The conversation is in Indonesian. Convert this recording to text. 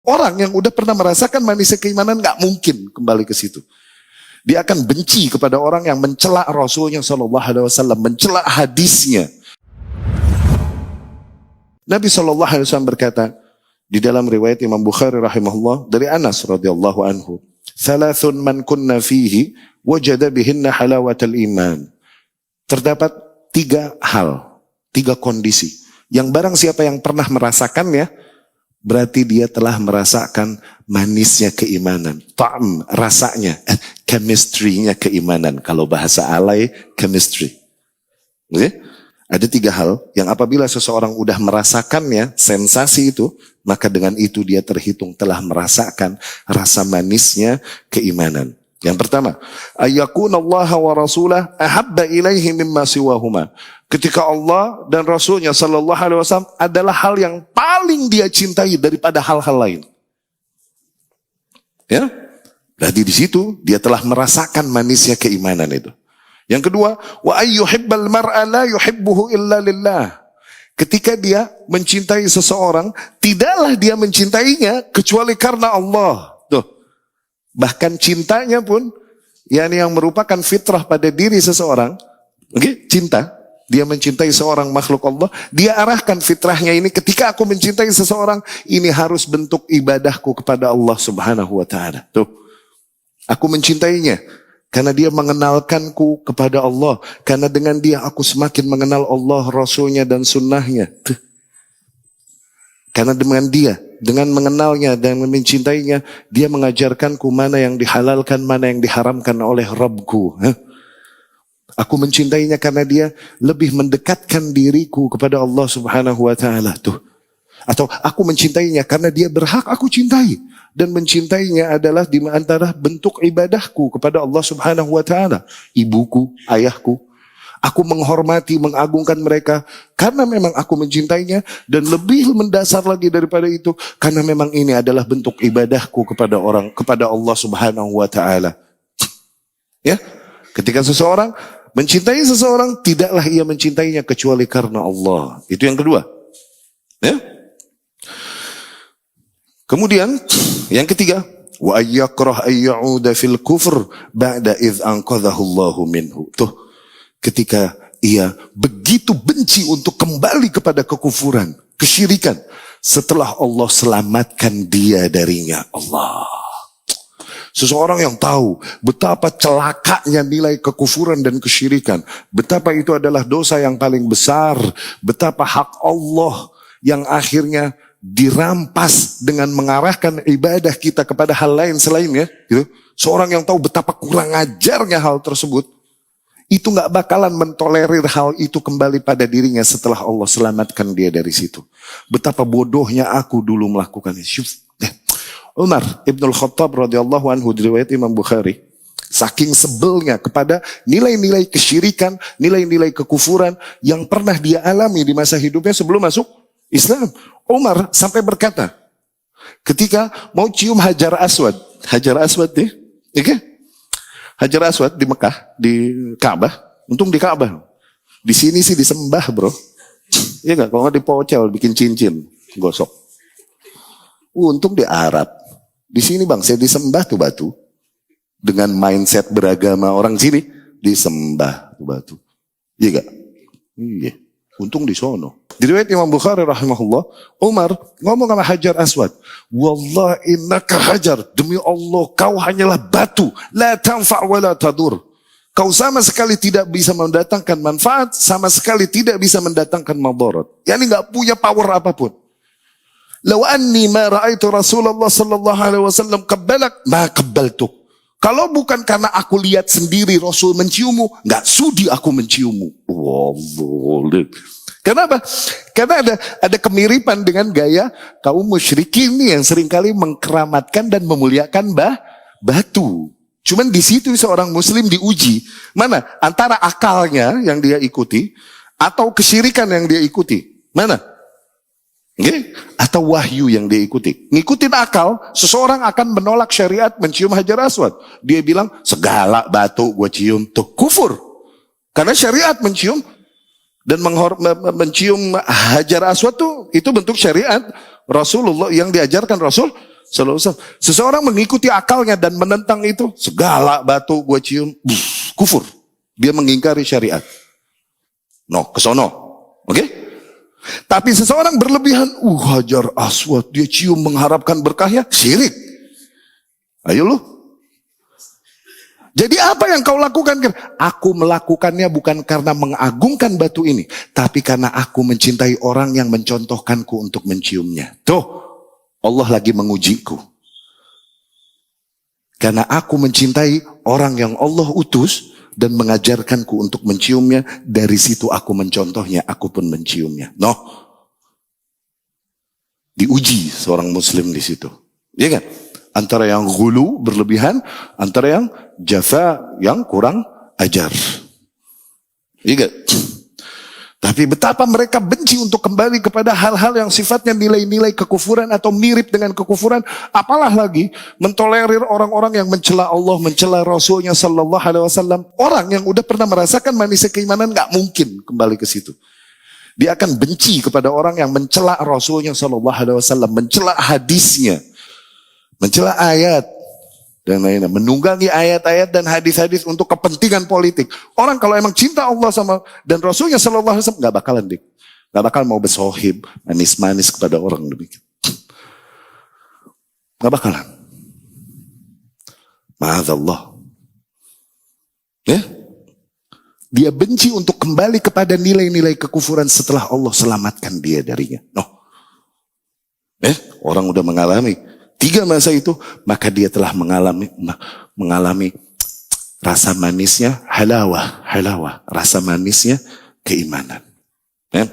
Orang yang udah pernah merasakan manisnya keimanan nggak mungkin kembali ke situ. Dia akan benci kepada orang yang mencela Rasulnya Shallallahu Alaihi Wasallam, mencela hadisnya. Nabi Shallallahu Alaihi Wasallam berkata di dalam riwayat Imam Bukhari rahimahullah dari Anas radhiyallahu anhu, "Thalathun man kunna fihi wajada bihinna halawatal iman." Terdapat 3 hal, 3 kondisi yang barang siapa yang pernah merasakannya, berarti dia telah merasakan manisnya keimanan. Ta'am, rasanya, chemistry-nya keimanan. Kalau bahasa alay, chemistry. Okay? Ada 3 hal yang apabila seseorang udah merasakannya, sensasi itu, maka dengan itu dia terhitung telah merasakan rasa manisnya keimanan. Yang pertama, ayyakunallaha wa rasulah ahabba ilaihi mimma siwahuma. Ketika Allah dan Rasulnya Sallallahu Alaihi Wasallam adalah hal yang paling dia cintai daripada hal-hal lain. Ya, berarti di situ dia telah merasakan manisnya keimanan itu. Yang kedua, wa ayyuhibbal mar'a la yuhibbuhu illa lillah. Ketika dia mencintai seseorang, tidaklah dia mencintainya kecuali karena Allah. Tuh. Bahkan cintanya pun yang merupakan fitrah pada diri seseorang, cinta, dia mencintai seorang makhluk Allah, dia arahkan fitrahnya ini ketika aku mencintai seseorang, ini harus bentuk ibadahku kepada Allah Subhanahu wa taala. Tuh. Aku mencintainya karena dia mengenalkanku kepada Allah, karena dengan dia aku semakin mengenal Allah, Rasulnya dan sunnahnya. Tuh. Karena dengan mengenalnya dan mencintainya, dia mengajarkanku mana yang dihalalkan, mana yang diharamkan oleh Rabbku. Aku mencintainya karena dia lebih mendekatkan diriku kepada Allah Subhanahu wa taala. Tuh. Atau aku mencintainya karena dia berhak aku cintai. Dan mencintainya adalah di antara bentuk ibadahku kepada Allah Subhanahu wa taala. Ibuku, ayahku. Aku menghormati, mengagungkan mereka karena memang aku mencintainya, dan lebih mendasar lagi daripada itu karena memang ini adalah bentuk ibadahku kepada Allah Subhanahu wa taala. Ya. Ketika seseorang mencintai seseorang, tidaklah ia mencintainya kecuali karena Allah. Itu yang kedua. Ya. Kemudian yang ketiga, wa ayyakrah ayyauda fil kufr ba'da idz anqadhahu Allahu minhu. Tuh. Ketika ia begitu benci untuk kembali kepada kekufuran, kesyirikan, setelah Allah selamatkan dia darinya. Allah. Seseorang yang tahu betapa celakanya nilai kekufuran dan kesyirikan, betapa itu adalah dosa yang paling besar, betapa hak Allah yang akhirnya dirampas dengan mengarahkan ibadah kita kepada hal lain selainnya. Gitu. Seorang yang tahu betapa kurang ajarnya hal tersebut, itu gak bakalan mentolerir hal itu kembali pada dirinya setelah Allah selamatkan dia dari situ. Betapa bodohnya aku dulu melakukan itu. Umar Ibnul Khattab radhiyallahu anhu diriwayat Imam Bukhari, saking sebelnya kepada nilai-nilai kesyirikan, nilai-nilai kekufuran yang pernah dia alami di masa hidupnya sebelum masuk Islam, Umar sampai berkata, ketika mau cium Hajar Aswad nih, okay? Hajar Aswad di Mekah, di Ka'bah, untung di Ka'bah. Di sini sih disembah, bro. Iya enggak? Kalau nggak dipocel, bikin cincin, gosok. Untung di Arab. Di sini bang, saya disembah tuh batu. Dengan mindset beragama orang sini, disembah tuh batu. Iya enggak? Iya. Untung di sono. Di riwayat Imam Bukhari rahimahullah, Umar ngomong sama Hajar Aswad, "Wallah innaka hajar, demi Allah kau hanyalah batu, la tanfa' wa la tadur." Kau sama sekali tidak bisa mendatangkan manfaat, sama sekali tidak bisa mendatangkan madarat. Yani enggak punya power apapun. "Law anni ma ra'aitu Rasulullah sallallahu alaihi wasallam qabbalak, ma qabbaltuk." Kalau bukan karena aku lihat sendiri Rasul menciummu, enggak sudi aku menciummu. Wallah. Kenapa? Karena ada kemiripan dengan gaya kaum musyrikin yang seringkali mengkeramatkan dan memuliakan batu. Cuman di situ seorang muslim diuji. Mana? Antara akalnya yang dia ikuti atau kesyirikan yang dia ikuti. Mana? Okay? Atau wahyu yang dia ikuti. Ngikutin akal, seseorang akan menolak syariat mencium Hajar Aswad. Dia bilang, segala batu gue cium tuh kufur. Karena syariat mencium dan mencium Hajar Aswad tuh itu bentuk syariat Rasulullah yang diajarkan Rasul Sallallahu alaihi wasallam. Seseorang mengikuti akalnya dan menentang itu, segala batu gua cium, kufur. Dia mengingkari syariat. No, kesono. Oke? Tapi seseorang berlebihan, Hajar Aswad, dia cium mengharapkan berkahnya, syirik. Ayo lu. Jadi apa yang kau lakukan? Aku melakukannya bukan karena mengagungkan batu ini, tapi karena aku mencintai orang yang mencontohkanku untuk menciumnya. Tuh, Allah lagi mengujiku. Karena aku mencintai orang yang Allah utus dan mengajarkanku untuk menciumnya, dari situ aku mencontohnya, aku pun menciumnya. No. Diuji seorang muslim di situ. Iya kan? Antara yang ghulu, berlebihan, antara yang jafa, yang kurang ajar. Iya kan? Tapi betapa mereka benci untuk kembali kepada hal-hal yang sifatnya nilai-nilai kekufuran atau mirip dengan kekufuran. Apalah lagi mentolerir orang-orang yang mencela Allah, mencela Rasulnya Sallallahu Alaihi Wasallam. Orang yang udah pernah merasakan manisnya keimanan gak mungkin kembali ke situ. Dia akan benci kepada orang yang mencela Rasulnya Sallallahu Alaihi Wasallam, mencela hadisnya, mencela ayat dan lainnya, menunggangi ayat-ayat dan hadis-hadis untuk kepentingan politik. Orang kalau emang cinta Allah sama dan Rasulnya Sallallahu Alaihi Wasallam nggak bakalan nggak bakal mau bersohib manis-manis kepada orang demikian. Nggak bakalan. Ma'adzallah. Ya? Dia benci untuk kembali kepada nilai-nilai kekufuran setelah Allah selamatkan dia darinya. No. Orang udah mengalami 3 masa itu, maka dia telah mengalami rasa manisnya halawah, rasa manisnya keimanan. Ya?